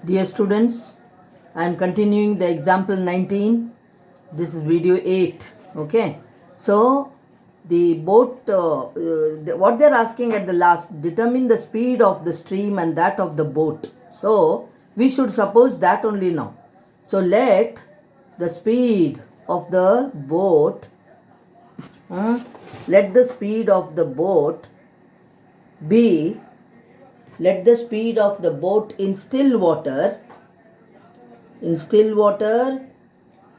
Dear students, I am continuing the example 19. This is video 8. Okay. So, the boat, what they are asking at the last, determine the speed of the stream and that of the boat. So, we should suppose that only now. So, let the speed of the boat, let the speed of the boat be, let the speed of the boat in still water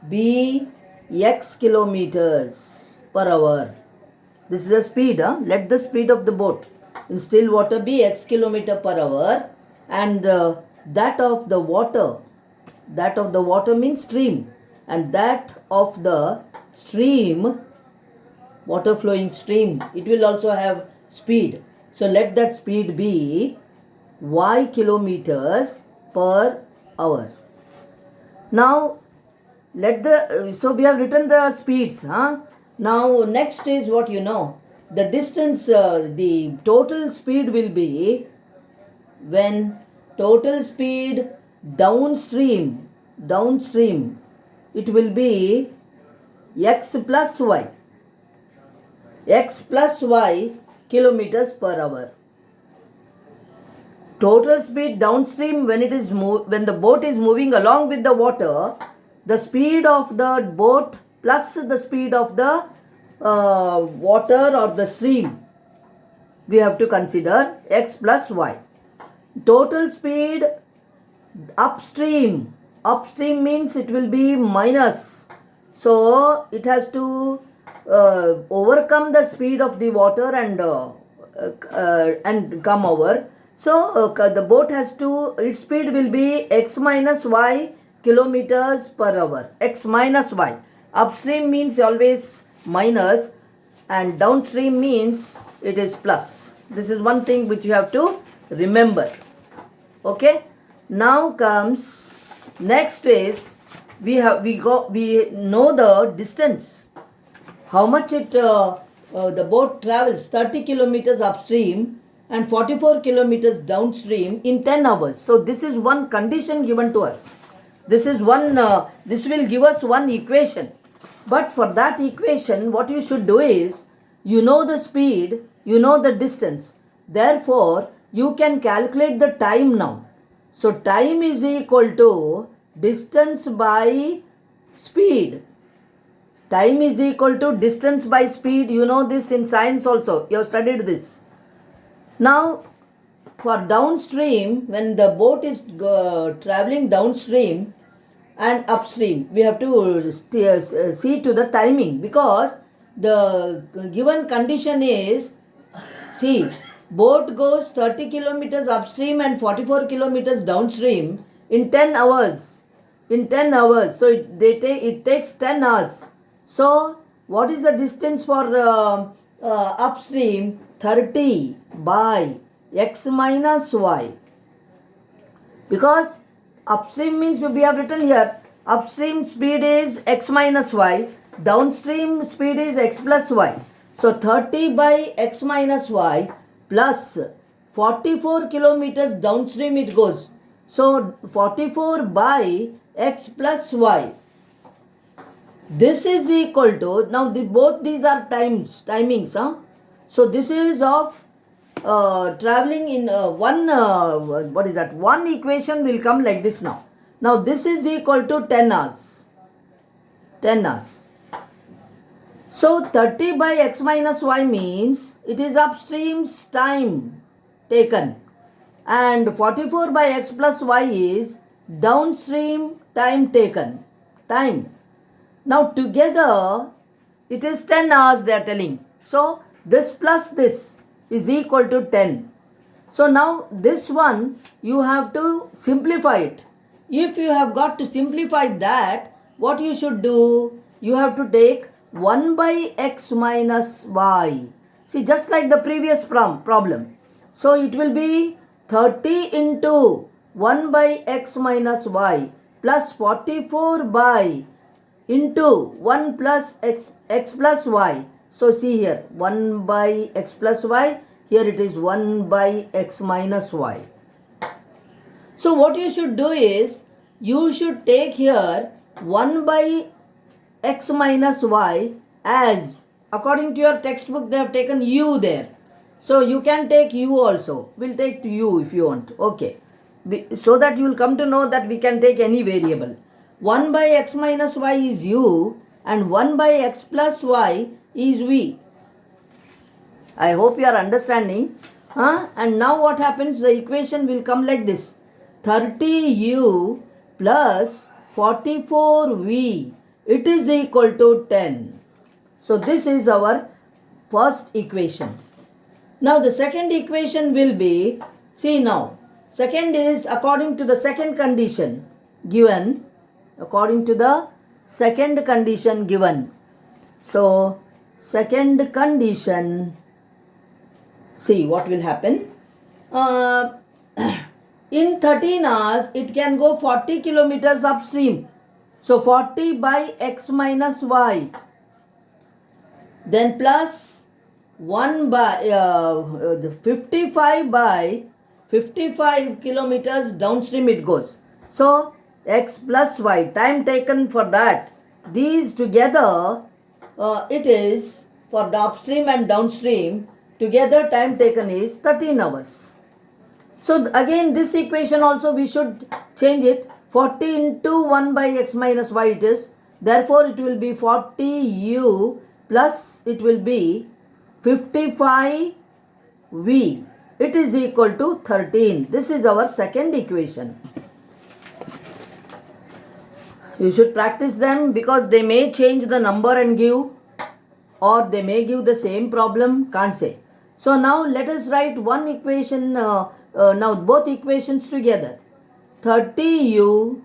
be x kilometers per hour. This is the speed. Let the speed of the boat in still water be x kilometer per hour, and that of the water means stream, and that of the stream, water flowing stream, it will also have speed. So let that speed be y kilometers per hour. Now let the so we have written the speeds. Now next is what you know. The distance, the total speed will be, when total speed downstream, it will be x plus y kilometers per hour. Total speed downstream, when the boat is moving along with the water, the speed of the boat plus the speed of the water or the stream, we have to consider x plus y. Total speed upstream means it will be minus, so it has to overcome the speed of the water and come over. So the boat has to, its speed will be x minus y kilometers per hour. X minus y. Upstream means always minus, and downstream means it is plus. This is one thing which you have to remember. Okay. Now comes next is we know the distance. How much the boat travels, 30 kilometers upstream and 44 kilometers downstream in 10 hours. So this is one condition given to us. This will give us one equation. But for that equation, what you should do is, you know the speed, you know the distance. Therefore, you can calculate the time now. So time is equal to distance by speed. Time is equal to distance by speed. You know this in science also. You have studied this. Now, for downstream, when the boat is traveling downstream and upstream, we have to see to the timing, because the given condition is, see, boat goes 30 kilometers upstream and 44 kilometers downstream in 10 hours. So it takes 10 hours. So what is the distance for upstream? 30 by x minus y. Because upstream means, we have written here, upstream speed is x minus y, downstream speed is x plus y. So 30 by x minus y plus 44 kilometers downstream it goes. So 44 by x plus y. This is equal to, now both these are timings. So this is of traveling in one equation will come like this now. Now this is equal to 10 hours. So 30 by x minus y means it is upstream's time taken, and 44 by x plus y is downstream time taken. Now together it is 10 hours they are telling. So this plus this is equal to 10. So now this one you have to simplify it. If you have got to simplify that, what you should do? You have to take 1 by x minus y. See, just like the previous problem. So it will be 30 into 1 by x minus y plus 44 by into 1 plus x plus y. So see here, 1 by x plus y, here it is 1 by x minus y. So what you should do is, you should take here 1 by x minus y as, according to your textbook they have taken u there. So you can take u also. We'll take u if you want. Okay. So that you will come to know that we can take any variable. 1 by x minus y is u and 1 by x plus y is v. I hope you are understanding. And now what happens? The equation will come like this. 30u plus 44v. It is equal to 10. So this is our first equation. Now the second equation will be, see now, second is according to the second condition given, according to the second condition given. So second condition, see what will happen. In 13 hours, it can go 40 kilometers upstream. So 40 by x minus y. Then plus 1 by 55 by 55 kilometers downstream it goes. So x plus y, time taken for that. These together, it is for the upstream and downstream, together time taken is 13 hours. So again this equation also we should change it. 40 into 1 by x minus y it is. Therefore it will be 40u plus it will be 55v. It is equal to 13. This is our second equation. You should practice them because they may change the number and give, or they may give the same problem, can't say. So now let us write one equation, now both equations together. 30u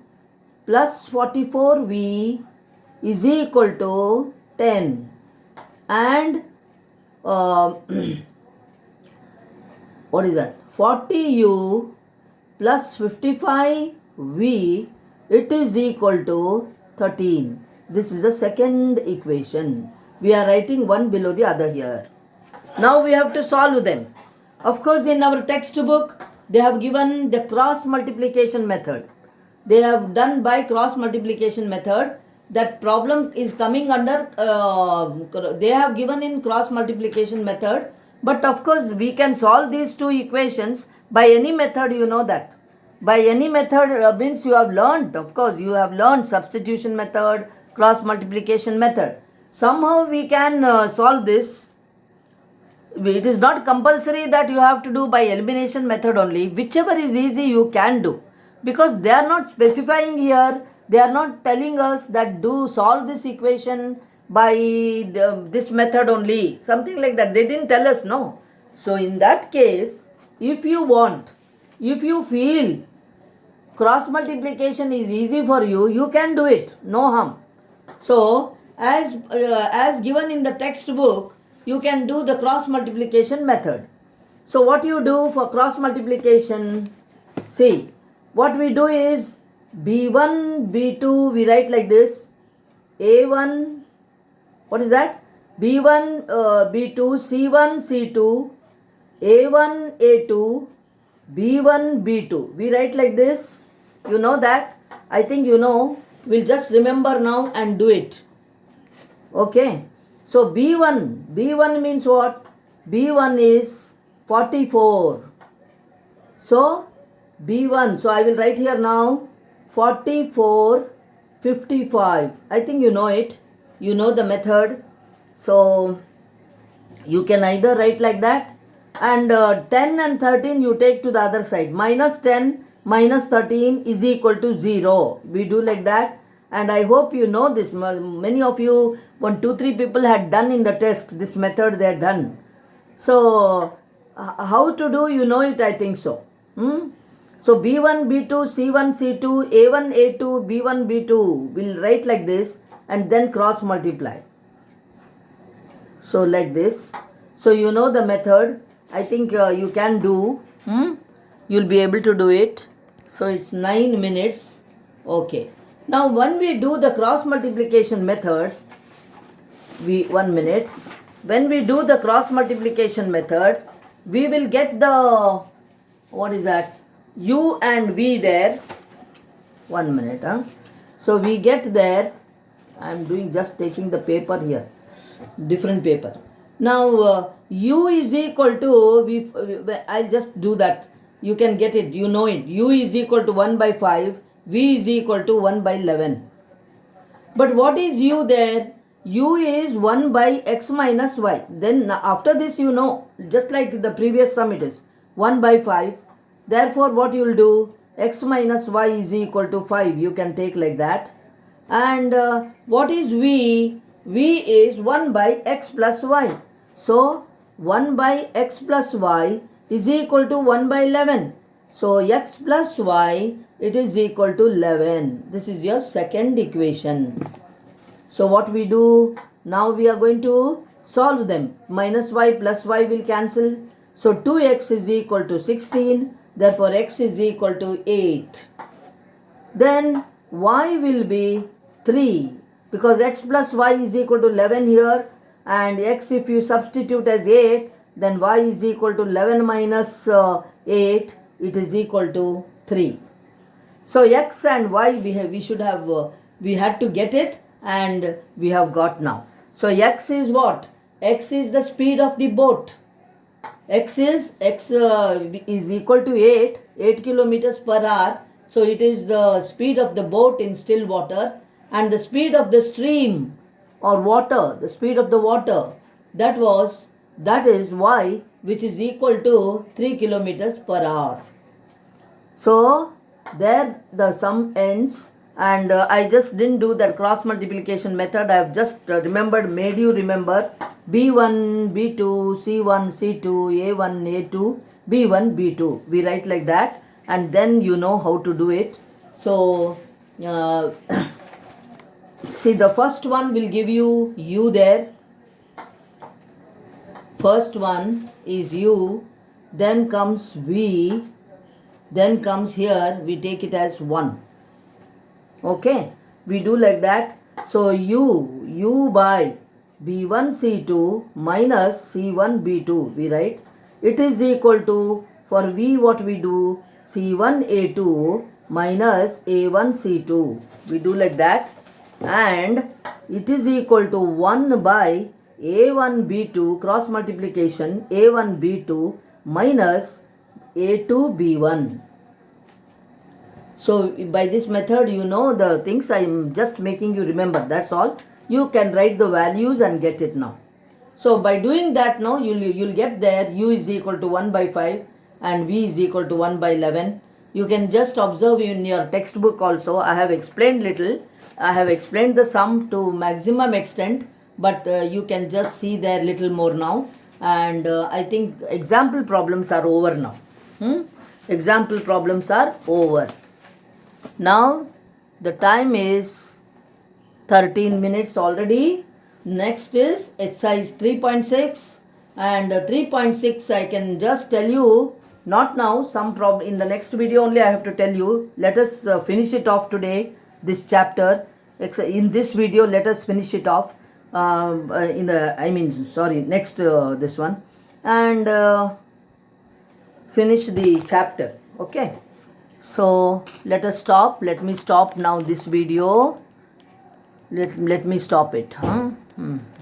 plus 44v is equal to 10. And what is that? 40u plus 55v, it is equal to 13. This is the second equation. We are writing one below the other here. Now we have to solve them. Of course, in our textbook, they have given the cross multiplication method. They have done by cross multiplication method. That problem is coming under, they have given in cross multiplication method. But of course, we can solve these two equations by any method, you know that. By any method means you have learned, of course, you have learned substitution method, cross multiplication method. Somehow we can solve this. It is not compulsory that you have to do by elimination method only. Whichever is easy you can do. Because they are not specifying here, they are not telling us that do solve this equation by this method only. Something like that. They didn't tell us, no. So in that case, if you want, if you feel cross multiplication is easy for you, you can do it. No harm. So as given in the textbook, you can do the cross multiplication method. So what you do for cross multiplication, see, what we do is b1, b2, we write like this, a1, what is that? b1, b2, c1, c2, a1, a2, b1, b2. We write like this. You know that? I think you know. We'll just remember now and do it. Okay. So B1 means what? B1 is 44. So B1, so I will write here now 44, 55. I think you know it. You know the method. So you can either write like that, and 10 and 13 you take to the other side. Minus 10 minus 13 is equal to 0. We do like that. And I hope you know this. Many of you, 1, 2, 3 people had done in the test. This method they had done. So how to do, you know it, I think so. So B1, B2, C1, C2, A1, A2, B1, B2. We'll write like this and then cross multiply. So like this. So you know the method. I think you can do. You'll be able to do it. So it's 9 minutes. Okay. Now when we do the cross multiplication method, 1 minute. When we do the cross multiplication method, we will get the, what is that? u and v there. 1 minute. So we get there. I am doing just taking the paper here, different paper. Now u is equal to, I'll just do that. You can get it, you know it. U is equal to 1 by 5, v is equal to 1 by 11. But what is u there? U is 1 by x minus y. Then after this, you know, just like the previous sum, it is 1 by 5. Therefore, what you will do? X minus y is equal to 5. You can take like that. And what is v? V is 1 by x plus y. So 1 by x plus y is equal to 1 by 11. So x plus y, it is equal to 11. This is your second equation. So what we do? Now we are going to solve them. Minus y plus y will cancel. So 2x is equal to 16. Therefore x is equal to 8. Then y will be 3, because x plus y is equal to 11 here, and x, if you substitute as 8, then y is equal to 11 minus 8, it is equal to 3. So x and y we had to get it, and we have got now. So x is what? X is the speed of the boat. X is equal to 8 kilometers per hour. So it is the speed of the boat in still water, and the speed of the stream or water, the speed of the water, that is y, which is equal to 3 kilometers per hour. So there the sum ends, and I just didn't do that cross multiplication method. I have just made you remember B1, B2, C1, C2, A1, A2, B1, B2. We write like that, and then you know how to do it. So see, the first one will give you u there. First one is u, then comes v, then comes here, we take it as 1. Okay, we do like that. So u by b1 c2 minus c1 b2, we write. It is equal to, for v what we do, c1 a2 minus a1 c2. We do like that. And it is equal to 1 by a1 b2, cross multiplication, a1 b2 minus a2 b1. So by this method, you know the things. I am just making you remember, that's all. You can write the values and get it now. So by doing that now, you'll get there u is equal to 1 by 5 and v is equal to 1 by 11. You can just observe in your textbook also. I have explained little. I have explained the sum to maximum extent, but you can just see there little more now. And I think example problems are over now. Example problems are over. Now the time is 13 minutes already. Next is exercise 3.6, and 3.6 I can just tell you, not now, some problem in the next video only I have to tell you. Let us finish it off today, this chapter. In this video let us finish it off next this one, and finish the chapter. Okay, so let us stop. Let me stop now this video. Let me stop it.